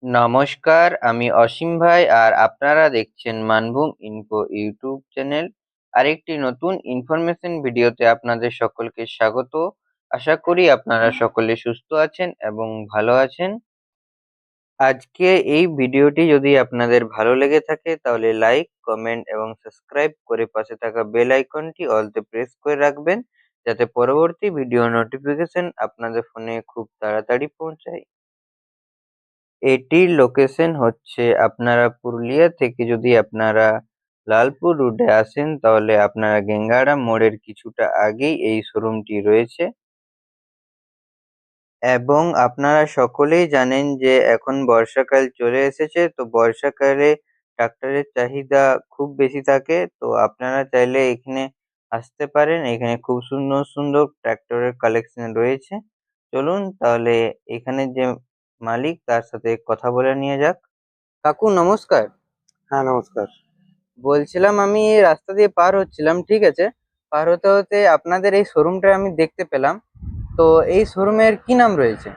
নমস্কার, আমি অসীম ভাই আর আপনারা দেখছেন মানভূম ইনফো ইউটিউব চ্যানেল। আরেকটি নতুন ইনফরমেশন ভিডিওতে আপনাদের সকলকে স্বাগত। আশা করি আপনারা সকলে সুস্থ আছেন এবং ভালো আছেন। আজকে এই ভিডিওটি যদি আপনাদের ভালো লেগে থাকে তাহলে লাইক, কমেন্ট এবং সাবস্ক্রাইব করে পাশে থাকা বেল আইকনটি অলতে প্রেস করে রাখবেন, যাতে পরবর্তী ভিডিও নোটিফিকেশন আপনাদের ফোনে খুব তাড়াতাড়ি পৌঁছায়। এটির লোকেশন হচ্ছে আপনারা পুরুলিয়া থেকে যদি আপনারা লালপুর রুটে আসেন তাহলে আপনারা গেঙ্গারাম মোড়ের কিছুটা আগেই এই শোরুমটি রয়েছে। এবং আপনারা সকলেই জানেন যে এখন বর্ষাকাল চলে এসেছে, তো বর্ষাকালে ট্রাক্টরের চাহিদা খুব বেশি থাকে। তো আপনারা চাইলে এখানে আসতে পারেন, এখানে খুব সুন্দর সুন্দর ট্রাক্টরের কালেকশন রয়েছে। চলুন তাহলে এখানে যে মালিক তার সাথে কথা বলে নিয়ে যাক। কাকু নমস্কার। হ্যাঁ, নমস্কার। বলছিলাম আমি এই রাস্তা দিয়ে পার হচ্ছিলাম, ঠিক আছে? পার হতে হতে আপনাদের এই শোরুমটা আমি দেখতে পেলাম। তো এই শোরুমের কি নাম রয়েছে?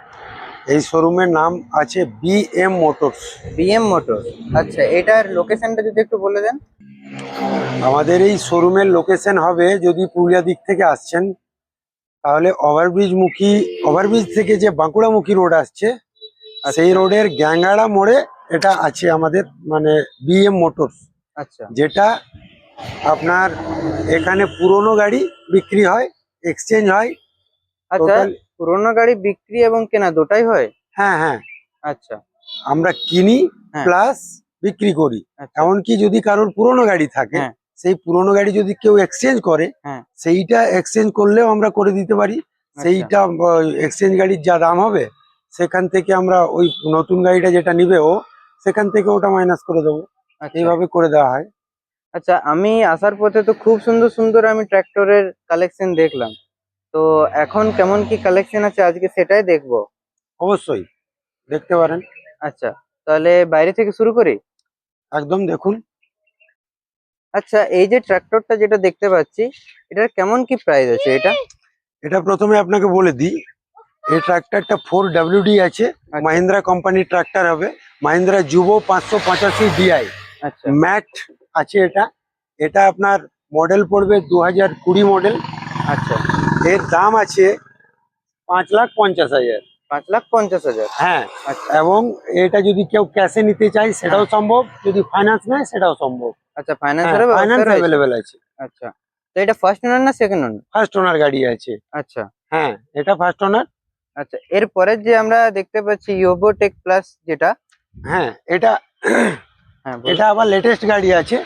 এই শোরুমের নাম আছে বিএম মোটরস। BM motor. আচ্ছা, এটার লোকেশনটা যদি একটু বলে দেন। আমাদের এই শোরুমের লোকেশন হবে, যদি পুরুলিয়া দিক থেকে আসছেন তাহলে ওভারব্রিজ থেকে যে বাঁকুড়ামুখী রোড আসছে সেই আচ্ছা রোডের গ্যাঙ্গাড়া মোড়ে এটা আছে আমাদের, মানে বিএম মোটরস। আচ্ছা যেটা আপনার এখানে পুরনো গাড়ি বিক্রি হয়, এক্সচেঞ্জ হয় আচ্ছা। টোটাল। পুরোনো গাড়ি বিক্রি এবং কেনা দুটাই হয়? হ্যাঁ, হ্যাঁ, আচ্ছা। আমরা কিনি হ্যাঁ। প্লাস বিক্রি করি। আচ্ছা। এমনকি যদি কারোর পুরনো গাড়ি থাকে, হ্যাঁ। সেই পুরনো গাড়ি যদি কেউ এক্সচেঞ্জ করে, হ্যাঁ। সেইটা এক্সচেঞ্জ করলেও আমরা করে দিতে পারি। আচ্ছা সেইটা এক্সচেঞ্জ গাড়ির যা দাম হবে সেখান থেকে আমরা ওই নতুন গাড়িটা যেটা নিবে ও, সেখান থেকে ওটা মাইনাস করে দেবো। আচ্ছা এইভাবে করে দেওয়া হয়। আচ্ছা। আমি আসার পথে তো খুব সুন্দর সুন্দর আমি ট্র্যাক্টরের কালেকশন দেখলাম। তো এখন কেমন কি কালেকশন আছে আজকে সেটাই দেখবো। অবশ্যই দেখতে পারেন। আচ্ছা, তাহলে বাইরে থেকে শুরু করি। একদম দেখুন। আচ্ছা, এই যে ট্রাক্টরটা যেটা দেখতে পাচ্ছি, এটার কেমন কি প্রাইস আছে এটা? এটা প্রথমে আপনাকে বলে দিই, এই ট্রাক্টরটা 4WD আছে, আচ্ছা মাহিন্দ্রা কোম্পানির ট্রাক্টর হবে। মাহিন্দ্রা যুব 585 DI আচ্ছা ম্যাট আছে এটা। এটা আপনার মডেল পড়বে 2020 মডেল। আচ্ছা। এর দাম আছে 5,50,000। 5,50,000। হ্যাঁ, আচ্ছা এবং এটা যদি কেউ ক্যাশে নিতে চায় সেটাও হ্যাঁ। সম্ভব, যদি ফাইন্যান্স নেয় সেটাও সম্ভব। আচ্ছা, হ্যাঁ, ফাইন্যান্সেরও ব্যবস্থা ফাইন্যান্স রয়েছে। অ্যাভেলেবেল আছে। আচ্ছা, তো এটা ফার্স্ট ওনার না সেকেন্ড ওনার? ফার্স্ট ওনার গাড়ি আছে। আচ্ছা হ্যাঁ, এটা ফার্স্ট ওনার। আচ্ছা। এরপরে যে আমরা দেখতে পাচ্ছি ইয়োভো টেক প্লাস যেটা। হ্যাঁ, এটা হ্যাঁ বলুন। এটা আবার লেটেস্ট গাড়ি আছে।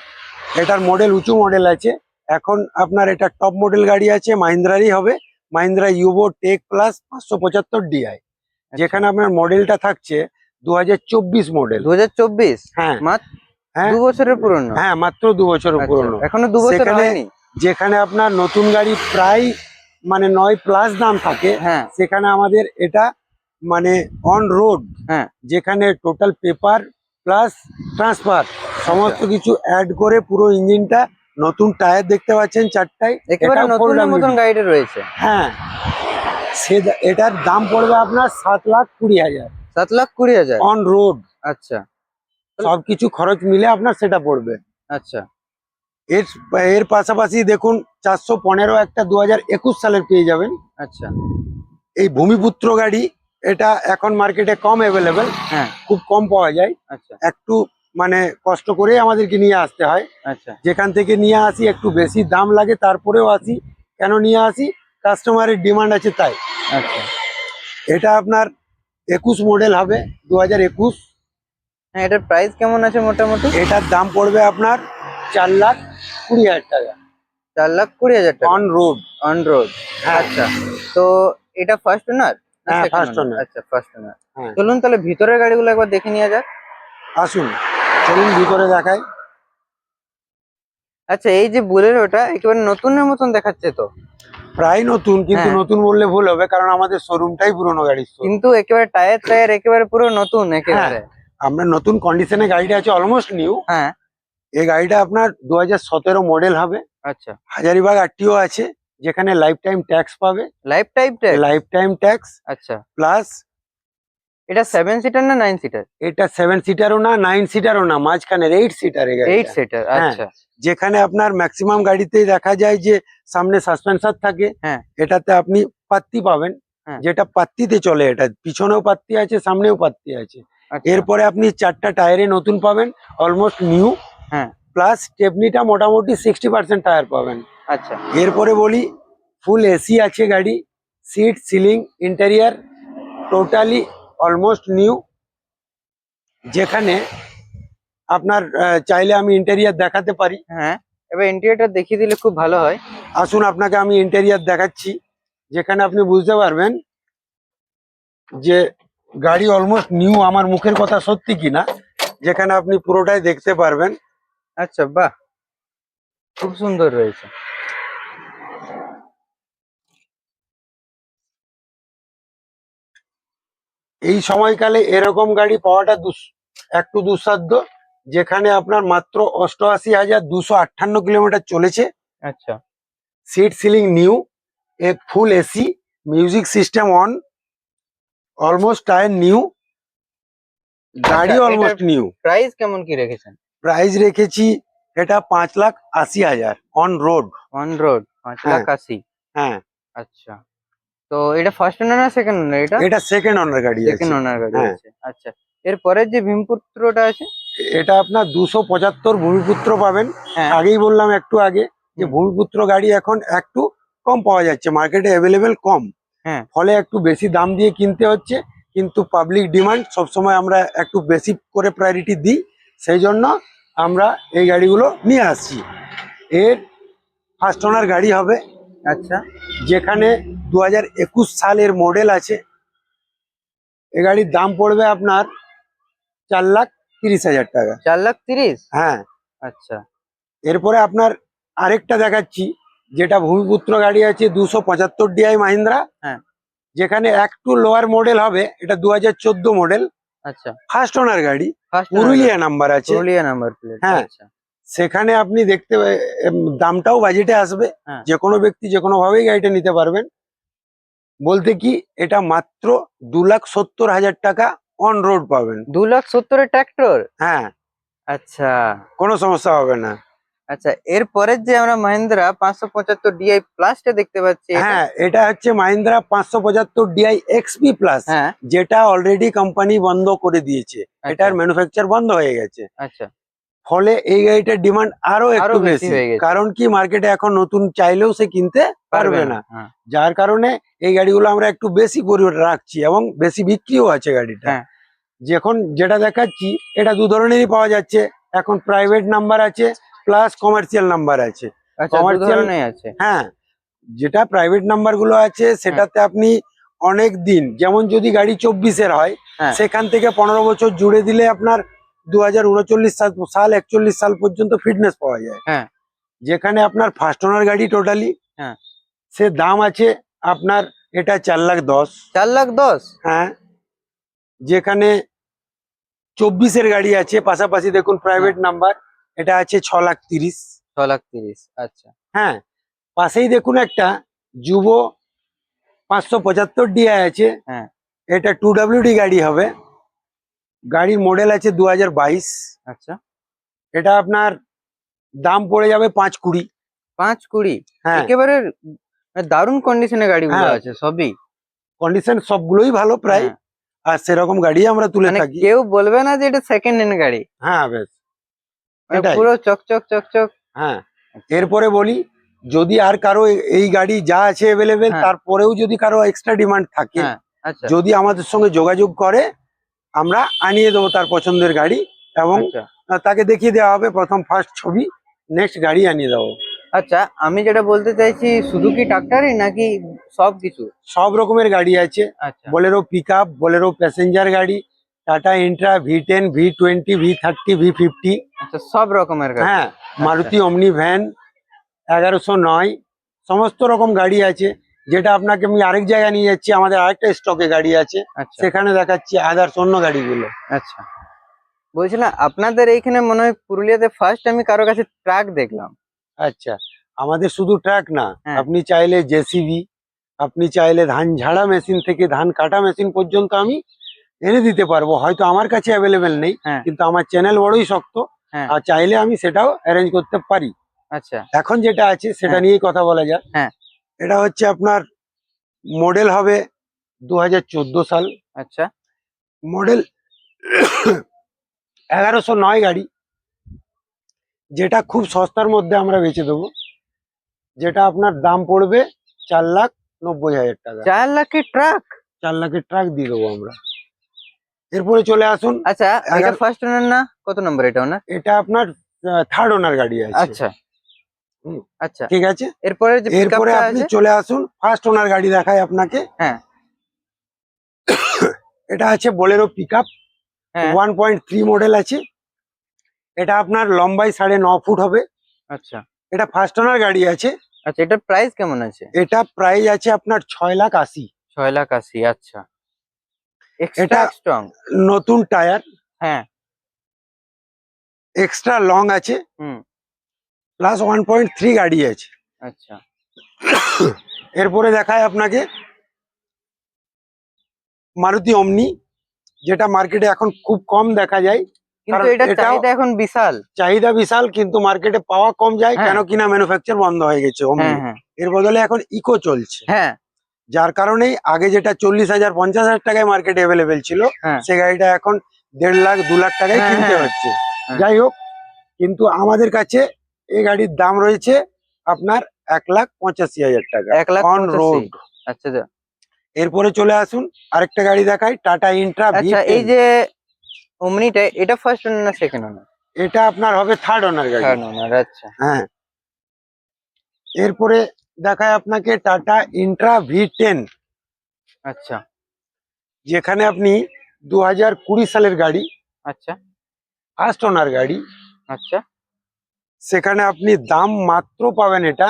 এটার মডেল উঁচু মডেল আছে। এখন আপনার এটা টপ মডেল গাড়ি আছে, মাহিন্দ্রারই হবে। মাহিন্দ্রা ইউভো টেক প্লাস 575 DI, আচ্ছা, যেখানে আপনার মডেলটা থাকছে 2024 মডেল। 2024? হ্যাঁ, মাত্র হ্যাঁ, 2 বছরের পুরনো? হ্যাঁ, মাত্র 2 বছর আচ্ছা, পুরনো। এখনো 2 বছর সেখানে হয়নি? যেখানে আপনার নতুন গাড়ি প্রায় মানে 9+ দাম থাকে, হ্যাঁ সেখানে আমাদের এটা মানে অন রোড, হ্যাঁ। যেখানে টোটাল পেপার প্লাস ট্রান্সফার সমস্ত আচ্ছা, কিছু অ্যাড করে পুরো ইঞ্জিনটা, নতুন টায়ার দেখতে পাচ্ছেন 4টায়। একেবারে এটাও নতুনের 4WD। মতন গাড়িটা রয়েছে। হ্যাঁ, এটার দাম পড়বে আপনার 7,20,000 7,20,000? On road. আচ্ছা সবকিছু খরচ মিলে আপনার সেটা পড়বে। আচ্ছা এর এর পাশাপাশি দেখুন 415 একটা 2021 সালের পেয়ে যাবেন। আচ্ছা। এই ভূমিপুত্র গাড়ি, এটা এখন মার্কেটে কম অ্যাভেলেবেল, হ্যাঁ। খুব কম পাওয়া যায়। আচ্ছা একটু মানে কষ্ট করে আমাদেরকে নিয়ে আসতে হয়। আচ্ছা যেখান থেকে নিয়ে আসি একটু বেশি দাম লাগে, তারপরেও আসি। কেন নিয়ে আসি? কাস্টমারের ডিমান্ড আছে তাই। আচ্ছা। এটা আপনার 21 মডেল হবে, 2021। হ্যাঁ, এটার প্রাইস কেমন আছে মোটামুটি? এটার দাম পড়বে আপনার 4,20,000 টাকা 4,20,000 টাকা অন রোড। On road? হ্যাঁ, আচ্ছা, তো এটা ফার্স্ট ওনার না হ্যাঁ, সেকেন্ড ফার্স্ট ওনার? ওনার। আচ্ছা, ফার্স্ট ওনার। হ্যাঁ, চলুন তাহলে ভিতরের গাড়িগুলো একবার দেখে নেওয়া যাক। আসুন, চলুন ভিতরে দেখাই। আচ্ছা, এই যে বুলেরোটা একেবারে নতুনের মতন দেখাচ্ছে তো। প্রায় নতুন, কিন্তু হ্যাঁ, নতুন বললে ভুল হবে, কারণ আমাদের শোরুমটাই পুরোনো গাড়ির শোরুম। কিন্তু একেবারে টায়ার টায়ার একেবারে পুরো নতুন হ্যাঁ, একেবারে। আমরা নতুন কন্ডিশনে গাড়িটা আছে, অলমোস্ট নিউ। হ্যাঁ। এই গাড়িটা আপনার 2017 মডেল হবে। আচ্ছা, হাজারিবাগ আরটিও আছে, যেখানে লাইফ টাইম ট্যাক্স পাবে। Life type tax? Life time tax আচ্ছা প্লাস এটা 7 সিটার না 9 সিটার? এটা 7 সিটারও না 9 সিটারও না, মাঝখানের 8 সিটার এই 8 গাড়িটা। সিটার, হ্যাঁ, আচ্ছা। যেখানে আপনার ম্যাক্সিমাম গাড়িতেই দেখা যায় যে সামনে সাসপেন্সার থাকে, হ্যাঁ। এটাতে আপনি পাত্তি পাবেন, হ্যাঁ। যেটা পাত্তিতে চলে, এটা পিছনেও পাত্তি আছে সামনেও পাত্তি আছে। আচ্ছা। এরপরে আপনি 4টা টায়ারে নতুন পাবেন, অলমোস্ট নিউ, হ্যাঁ। প্লাস স্টেপনিটা মোটামুটি 60% টায়ার পাবেন। আচ্ছা। এরপরে বলি, ফুল এসি আছে গাড়ি, seat, ceiling, interior totally almost new. যেখানে আপনার চাইলে আমি ইন্টেরিয়ার দেখাতে পারি। হ্যাঁ, এবার ইন্টেরিয়রটা দেখিয়ে দিলে খুব ভালো হয়। আসুন আপনাকে আমি ইন্টেরিয়ার দেখাচ্ছি, যেখানে আপনি বুঝতে পারবেন যে গাড়ি অলমোস্ট নিউ, আমার মুখের কথা সত্যি কিনা, যেখানে আপনি পুরোটাই দেখতে পারবেন। আচ্ছা, বাহ, খুব সুন্দর রয়েছে। এই সময়কালে এরকম গাড়ি পাওয়াটা একটু দুঃসাধ্য, যেখানে আপনার মাত্র 88,258 কিলোমিটার চলেছে। আচ্ছা। Seat ceiling new, full AC, music system on, almost tyre new, গাড়ি আচ্ছা, এটার অলমোস্ট নিউ। প্রাইস কেমন কি রেখেছেন? প্রাইস রেখেছি এটা 5,80,000 অন রোড। অন রোড হ্যাঁ 5,80,000। হ্যাঁ, আচ্ছা, তো এটা ফার্স্ট ওনার না সেকেন্ড ওনার? এটা এটা সেকেন্ড ওনার গাড়ি সেকেন্ড আছে। ওনার গাড়ি হ্যাঁ, আছে। আচ্ছা, এর পরের যে ভীমপুত্রটা আছে? এটা আপনার 275 ভূমিপুত্র পাবেন। হ্যাঁ। আগেই বললাম একটু আগে যে হুম। ভূমিপুত্র গাড়ি এখন একটু কম পাওয়া যাচ্ছে, মার্কেটে অ্যাভেলেবেল কম, হ্যাঁ। ফলে একটু বেশি দাম দিয়ে কিনতে হচ্ছে। কিন্তু পাবলিক ডিমান্ড সবসময় আমরা একটু বেশি করে প্রায়োরিটি দিই, সেই জন্য আমরা এই গাড়িগুলো নিয়ে আসছি। এর ফার্স্ট ওনার গাড়ি হবে। আচ্ছা। যেখানে 2021 সালের মডেল আছে। এ গাড়ির দাম পড়বে আপনার 4,30,000 টাকা। 4,30,000? হ্যাঁ, আচ্ছা। এরপরে আপনার আরেকটা দেখাচ্ছি, যেটা ভূমিপুত্র গাড়ি আছে 275 ডিআই মাহিন্দ্রা। হ্যাঁ। যেখানে একটু লোয়ার মডেল হবে, এটা 2014 মডেল, আচ্ছা, ফার্স্ট ওনার গাড়ি, ফার্স্ট পুরুলিয়া নাম্বার আছে। Purulia number plate. হ্যাঁ, আচ্ছা। সেখানে আপনি দামটাও বাজেটে আসবে, হ্যাঁ। যে কোনো ব্যক্তি যে কোনো ভাবেই গাড়িটা নিতে পারবেন। বলতে কি, এটা মাত্র 2,70,000 টাকা অন রোড পাবেন। 2,70,000 ট্র্যাক্টর? হ্যাঁ, আচ্ছা। কোনো সমস্যা হবে না। আচ্ছা, এর পরের যে আমরা মাহিন্দ্রা 575 ডিআই প্লাসটা দেখতে পাচ্ছি, এটা? হ্যাঁ, এটা হচ্ছে মাহিন্দ্রা 575 ডিআই এক্সপি প্লাস, হ্যাঁ। যেটা অলরেডি কোম্পানি বন্ধ করে দিয়েছে, এটার ম্যানুফ্যাকচার বন্ধ হয়ে গেছে। আচ্ছা। ফলে এই গাড়িটার ডিমান্ড আরো একটু বেশি বেশি, হয়ে গেছে। কারণ কি মার্কেটে এখন নতুন চাইলেও সে কিনতে পারবে না। হ্যাঁ। যার কারণে এই গাড়িগুলো আমরা একটু বেশি পরিমাণে রাখছি এবং বেশি বিক্রিও আছে গাড়িটা। হ্যাঁ। যখন যেটা দেখাচ্ছি, এটা দু ধরনেরই পাওয়া যাচ্ছে। এখন প্রাইভেট নাম্বার আছে, প্লাস কমার্শিয়াল নাম্বার আছে। আচ্ছা, দু কমার্শিয়াল, ধরনের আছে। হ্যাঁ, যেটা প্রাইভেট নাম্বার গুলো আছে সেটাতে আপনি অনেক দিন, যেমন যদি গাড়ি 24-এর হয়, হ্যাঁ। সেখান থেকে 15 বছর জুড়ে দিলে আপনার 2039 সাল 41 সাল পর্যন্ত ফিটনেস পাওয়া যায়। হ্যাঁ। যেখানে আপনার ফার্স্ট ওনার গাড়ি টোটালি, হ্যাঁ। সে দাম আছে আপনার, এটা 4,10,000। 4,10,000? হ্যাঁ, যেখানে 24-এর গাড়ি আছে, পাশাপাশি দেখুন প্রাইভেট নাম্বার, এটা আছে 6,30,000। 6,30,000। আচ্ছা। হ্যাঁ, পাশেই দেখুন একটা যুব 575 ডিআই আছে। হ্যাঁ। এটা 2WD গাড়ি হবে, গাড়ির মডেল আছে 2022। আচ্ছা। এটা আপনার দাম পড়ে যাবে 5,20,000। 5,20,000? হ্যাঁ একেবারে দারুণ কন্ডিশনে গাড়িগুলো হ্যাঁ, আছে সবই। কন্ডিশন সবগুলোই ভালো প্রায়, হ্যাঁ। আর সেরকম গাড়ি আমরা তুলে মানে থাকি। কেউ বলবে না যে এটা সেকেন্ড হ্যান্ড গাড়ি। হ্যাঁ, বেশ, মানে এটাই। পুরো চকচক চকচক। হ্যাঁ, এরপরে বলি, যদি আর কারো এই গাড়ি যা আছে অ্যাভেলেবেল, হ্যাঁ। তারপরেও যদি কারো এক্সট্রা ডিমান্ড থাকে, হ্যাঁ। আচ্ছা। যদি আমাদের সঙ্গে যোগাযোগ করে, আমরা আনিয়ে দেবো তার পছন্দের গাড়ি, এবং আচ্ছা। তাকে দেখিয়ে দেওয়া হবে প্রথম ফার্স্ট ছবি, নেক্সট গাড়ি আনিয়ে দেবো। আচ্ছা, আমি যেটা বলতে চাইছি, শুধু কি ট্রাক্টরই নাকি সব কিছু? সব রকমের গাড়ি আছে, আচ্ছা। বোলেরো পিকআপ, বোলেরো প্যাসেঞ্জার গাড়ি, tata Intra, V10, V20, V30, V50। আচ্ছা, সব রকমের গাড়ি। হ্যাঁ, মারুতি অমনি ভ্যান 1109, সমস্ত রকম গাড়ি আছে। যেটা আপনাকে আমি আরেক জায়গায় নিয়ে যাচ্ছি, আমাদের আরেকটা স্টকে গাড়ি আছে, আচ্ছা। সেখানে দেখাচ্ছি আদার্স অন্য গাড়িগুলো। আচ্ছা, বলছিলাম আপনাদের এইখানে মনে হয় পুরুলিয়াতে ফার্স্ট আমি কারো কাছে ট্রাক দেখলাম। আচ্ছা, আমাদের শুধু ট্রাক না, হ্যাঁ। আপনি চাইলে জেসিবি, আপনি চাইলে ধান ঝাড়া মেশিন থেকে ধান কাটা মেশিন পর্যন্ত আমি এনে দিতে পারবো, হয়তো আমার কাছে অ্যাভেলেবেল নেই, হ্যাঁ কিন্তু আমার চ্যানেল বড়ই শক্ত, হ্যাঁ আর চাইলে আমি সেটাও অ্যারেঞ্জ করতে পারি। আচ্ছা এখন যেটা আছে সেটা হ্যাঁ নিয়েই কথা বলা যাক। হ্যাঁ এটা হচ্ছে আপনার মডেল হবে 2014 সাল, আচ্ছা মডেল 1109 গাড়ি, যেটা খুব সস্তার মধ্যে আমরা বেচে দেবো, যেটা আপনার দাম পড়বে 4,90,000 টাকা। 4 লাখের ট্রাক? 4 লাখের ট্রাক দিয়ে দেবো আমরা। এরপরে চলে আসুন। আচ্ছা এটা 11 ফার্স্ট ওনার না? কত নম্বর এটা ওনার? এটা আপনার থার্ড ওনার গাড়ি আছে। আচ্ছা হুম, আচ্ছা ঠিক আছে। এরপরে যে এরপরে পিকআপটা আপনি আছে? চলে আসুন, ফার্স্ট ওনার গাড়ি দেখায় আপনাকে। হ্যাঁ এটা আছে বোলেরো পিক আপ, হ্যাঁ 1.3 মডেল আছে। এটা আপনার লম্বাই 9.5 ফুট হবে। আচ্ছা এটা ফার্স্ট ওনার গাড়ি আছে। আচ্ছা এটার প্রাইস কেমন আছে? এটা প্রাইস আছে আপনার 6,80,000। 6 লাখ 80? আচ্ছা এক্সট্রা এটা স্ট্রং? নতুন টায়ার, হ্যাঁ এক্সট্রা লং আছে, হুম প্লাস 1.3 গাড়ি আছে। আচ্ছা এরপরে দেখায় আপনাকে মারুতি অমনি, যেটা মার্কেটে এখন খুব কম দেখা যায়, কিন্তু কারণ এটা এটাও চাহিদা এখন বিশাল। চাহিদা বিশাল, কিন্তু মার্কেটে পাওয়া কম যায়, হ্যাঁ কেন কিনা ম্যানুফ্যাকচার বন্ধ হয়ে গেছে অমনি। হ্যাঁ হ্যাঁ এর বদলে এখন ইকো চলছে, হ্যাঁ যার কারণেই আগে যেটা 40,000 50,000 টাকায় মার্কেটে অ্যাভেলেবেল ছিল, হ্যাঁ সে গাড়িটা এখন 1.5 লাখ 2 লাখ টাকায় হ্যাঁ কিনতে হ্যাঁ হচ্ছে। হ্যাঁ। যাই হোক, কিন্তু আমাদের কাছে এই গাড়ির দাম রয়েছে আপনার 1,85,000 টাকা 1 লাখ অন 85? রোড। আচ্ছা এরপরে চলে আসুন, আরেকটা গাড়ি দেখাই, টাটা ইন্ট্রা আচ্ছা এই V10। যে ওমনিটা, এটা ফার্স্ট ওনার না সেকেন্ড ওনার? এটা আপনার হবে থার্ড ওনার গাড়ি। থার্ড ওনার আচ্ছা হ্যাঁ। এরপরে দেখায় আপনাকে টাটা ইন্ট্রা V10, আচ্ছা যেখানে আপনি 2020 সালের গাড়ি, আচ্ছা ফার্স্ট ওনার গাড়ি, আচ্ছা সেখানে আপনি দাম মাত্র পাবেন এটা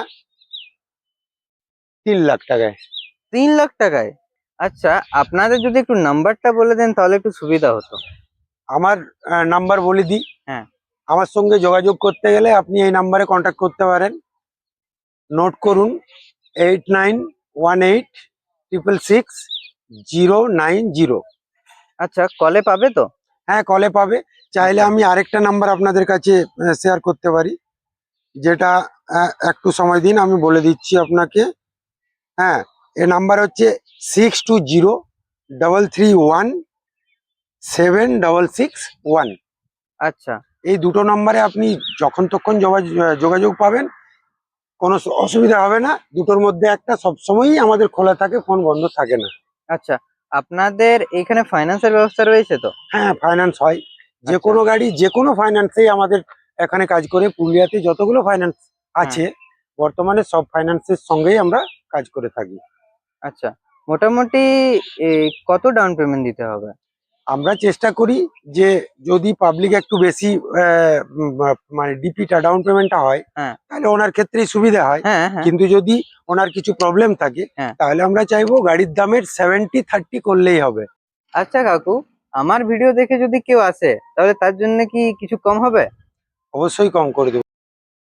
3 লাখ টাকায়। 3 লাখ টাকায়? আচ্ছা আপনাদের যদি একটু নাম্বারটা বলে দেন তাহলে একটু সুবিধা হতো। আমার নাম্বার বলে দিই। হ্যাঁ আমার সঙ্গে যোগাযোগ করতে গেলে আপনি এই নাম্বারে কন্ট্যাক্ট করতে পারেন। নোট করুন, 8918666090। আচ্ছা কলে পাবে তো? হ্যাঁ, কলে পাবে। চাইলে আচ্ছা আমি আরেকটা নাম্বার আপনাদের কাছে শেয়ার করতে পারি, যেটা একটু সময় দিন, আমি বলে দিচ্ছি আপনাকে। হ্যাঁ, এ নাম্বার হচ্ছে 6203317661। আচ্ছা এই দুটো নাম্বারে আপনি যখন তখন যোগাযোগ পাবেন, কোনো অসুবিধা হবে না। দুটোর মধ্যে একটা সবসময়ই আমাদের খোলা থাকে, ফোন বন্ধ থাকে না। আচ্ছা আপনাদের এখানে ফাইন্যান্সের ব্যবস্থা রয়েছে তো? হ্যাঁ, ফাইন্যান্স হয়। যে আচ্ছা কোনো গাড়ি যে কোনো ফাইন্যান্সেই আমাদের এখানে কাজ করে। পুরুলিয়াতে যতগুলো ফাইন্যান্স হ্যাঁ আছে বর্তমানে, সব ফাইন্যান্সের সঙ্গেই আমরা কাজ করে থাকি। আচ্ছা মোটামুটি কত ডাউন পেমেন্ট দিতে হবে? আমরা চেষ্টা করি যে যদি পাবলিক একটু বেশি মানে ডিপিটা ডাউন পেমেন্টটা হয়, হ্যাঁ তাহলে ওনার ক্ষেত্রেই সুবিধা হয়। হ্যাঁ হ্যাঁ কিন্তু যদি ওনার কিছু প্রবলেম থাকে, হ্যাঁ তাহলে আমরা চাইবো গাড়ির দামের 70-30 করলেই হবে। আচ্ছা কাকু, আমার ভিডিও দেখে যদি কেউ আসে তাহলে তার জন্য কি কিছু কম হবে? অবশ্যই কম করে দেবো।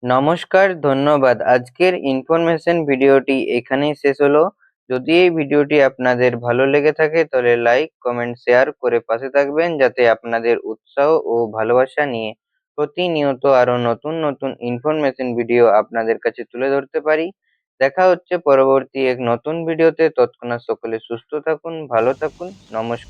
নমস্কার, ধন্যবাদ। আজকের ইনফরমেশন ভিডিওটি এখানেই শেষ হলো। যদি এই ভিডিওটি আপনাদের ভালো লেগে থাকে তাহলে লাইক, কমেন্ট, শেয়ার করে পাশে থাকবেন, যাতে আপনাদের উৎসাহ ও ভালোবাসা নিয়ে প্রতিনিয়ত আরো নতুন নতুন ইনফরমেশন ভিডিও আপনাদের কাছে তুলে ধরতে পারি। দেখা হচ্ছে পরবর্তী এক নতুন ভিডিওতে। তৎক্ষণাৎ সকলে সুস্থ থাকুন, ভালো থাকুন। নমস্কার।